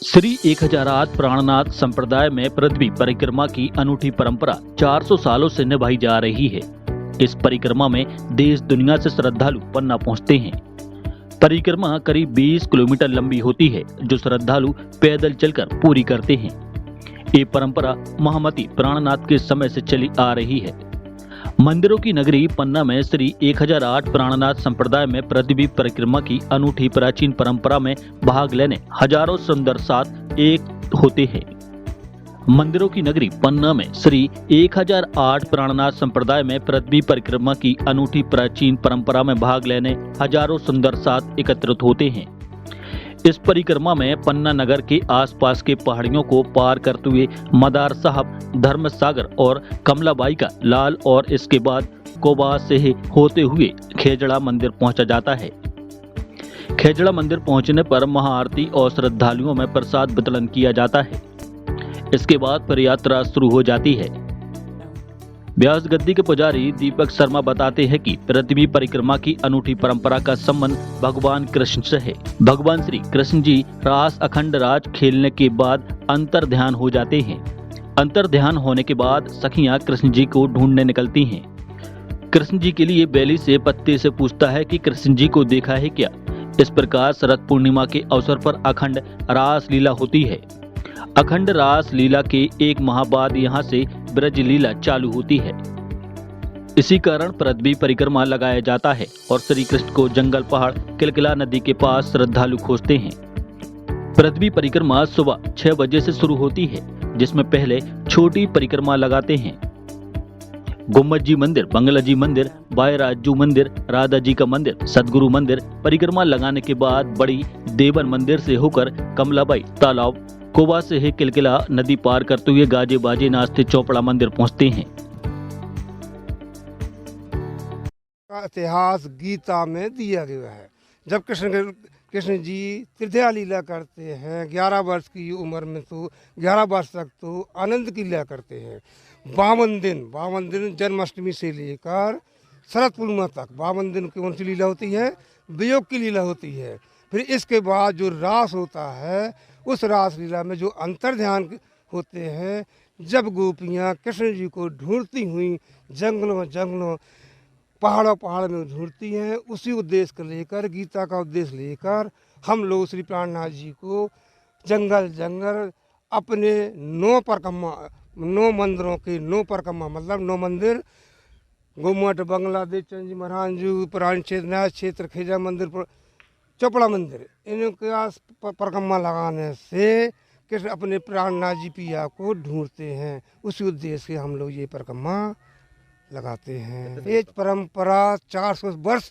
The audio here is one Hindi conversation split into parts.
श्री 1008 प्राणनाथ संप्रदाय में पृथ्वी परिक्रमा की अनूठी परंपरा 400 सालों से निभाई जा रही है। इस परिक्रमा में देश दुनिया से श्रद्धालु पन्ना पहुंचते हैं। परिक्रमा करीब 20 किलोमीटर लंबी होती है, जो श्रद्धालु पैदल चलकर पूरी करते हैं। ये परंपरा महामती प्राणनाथ के समय से चली आ रही है। मंदिरों की नगरी पन्ना में श्री 1008 प्राणनाथ संप्रदाय में पृथ्वी परिक्रमा की अनूठी प्राचीन परंपरा में भाग लेने हजारों सुंदर साथ एक होते हैं। मंदिरों की नगरी पन्ना में श्री 1008 प्राणनाथ संप्रदाय में पृथ्वी परिक्रमा की अनूठी प्राचीन परंपरा में भाग लेने हजारों सुंदर साथ एकत्रित होते हैं। इस परिक्रमा में पन्ना नगर के आसपास के पहाड़ियों को पार करते हुए मदार साहब, धर्म सागर और कमलाबाई का लाल और इसके बाद कोबा से होते हुए खेजड़ा मंदिर पहुंचा जाता है। खेजड़ा मंदिर पहुंचने पर महाआरती और श्रद्धालुओं में प्रसाद वितरण किया जाता है। इसके बाद फिर यात्रा शुरू हो जाती है। व्यास गद्दी के पुजारी दीपक शर्मा बताते हैं कि पृथ्वी परिक्रमा की अनूठी परंपरा का संबंध भगवान कृष्ण से है। भगवान श्री कृष्ण जी रास अखंड राज खेलने के बाद अंतर ध्यान हो जाते हैं। अंतर ध्यान होने के बाद सखियां कृष्ण जी को ढूंढने निकलती हैं। कृष्ण जी के लिए बैली से पत्ते से पूछता है कि कृष्ण जी को देखा है क्या। इस प्रकार शरद पूर्णिमा के अवसर पर अखंड रास लीला होती है। अखंड रास लीला के एक माह बाद यहाँ से ब्रज लीला चालू होती है। इसी कारण पृथ्वी परिक्रमा लगाया जाता है और श्री कृष्ण को जंगल, पहाड़, किलकिला नदी के पास श्रद्धालु खोजते हैं। पृथ्वी परिक्रमा सुबह 6 बजे से शुरू होती है, जिसमें पहले छोटी परिक्रमा लगाते हैं। गुम्बद जी मंदिर, बंगला जी मंदिर, बायराजू मंदिर, राधा जी का मंदिर, सदगुरु मंदिर परिक्रमा लगाने के बाद बड़ी देवन मंदिर से होकर कमलाबाई तालाब, कोबा से ही किलकिला नदी पार करते हुए गाजे बाजे नाचते चौपड़ा मंदिर पहुंचते हैं। का इतिहास गीता में दिया गया है। जब कृष्ण जी तृतीया लीला करते हैं 11 वर्ष की उम्र में, तो 11 वर्ष तक तो आनंद की लीला करते हैं। 52 दिन जन्माष्टमी से लेकर शरद पूर्णिमा तक 52 दिन कौन सी लीला होती है? वियोग की लीला होती है। फिर इसके बाद जो रास होता है, उस रास लीला में जो अंतर ध्यान होते हैं, जब गोपियाँ कृष्ण जी को ढूंढती हुई जंगलों पहाड़ में ढूंढती हैं, उसी उद्देश्य को लेकर, गीता का उद्देश्य लेकर हम लोग श्री प्राणनाथ जी को जंगल अपने 9 मंदिरों के 9 परिक्रमा, मतलब 9 मंदिर, गुम्मट, बांग्लादेश, चंजी महाराजू, पुरानी क्षेत्र, नया क्षेत्र, खेजा मंदिर, चौपड़ा मंदिर, इनके परिक्रमा लगाने से कृष्ण अपने प्राणनाथ जी पिया को ढूंढते हैं। उसी उद्देश्य से हम लोग ये परिक्रमा लगाते हैं। ये परंपरा 400 वर्ष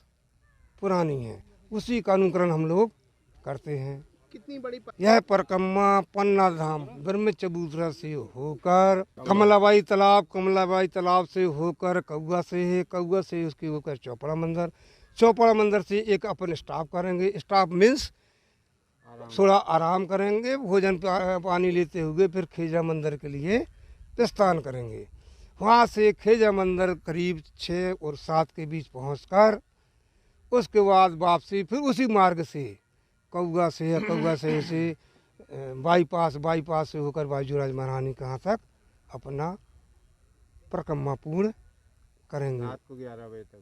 पुरानी है, उसी का अनुकरण हम लोग करते हैं। कितनी बड़ी यह परिक्रमा पन्ना धाम ब्रह्म चबूतरा से होकर कमलाबाई तालाब से होकर कौआ से उसके होकर चौपड़ा मंदिर से एक अपन स्टॉप करेंगे। स्टॉप मीन्स थोड़ा आराम करेंगे, भोजन पानी लेते हुए फिर खेजा मंदिर के लिए प्रस्थान करेंगे। वहाँ से खेजा मंदिर करीब 6 और 7 के बीच पहुँचकर उसके बाद वापसी फिर उसी मार्ग से कौआ से बाईपास से होकर बाजूराज महारानी कहाँ तक अपना परिक्रमा पूर्ण करेंगे। रात को 11 बजे तक।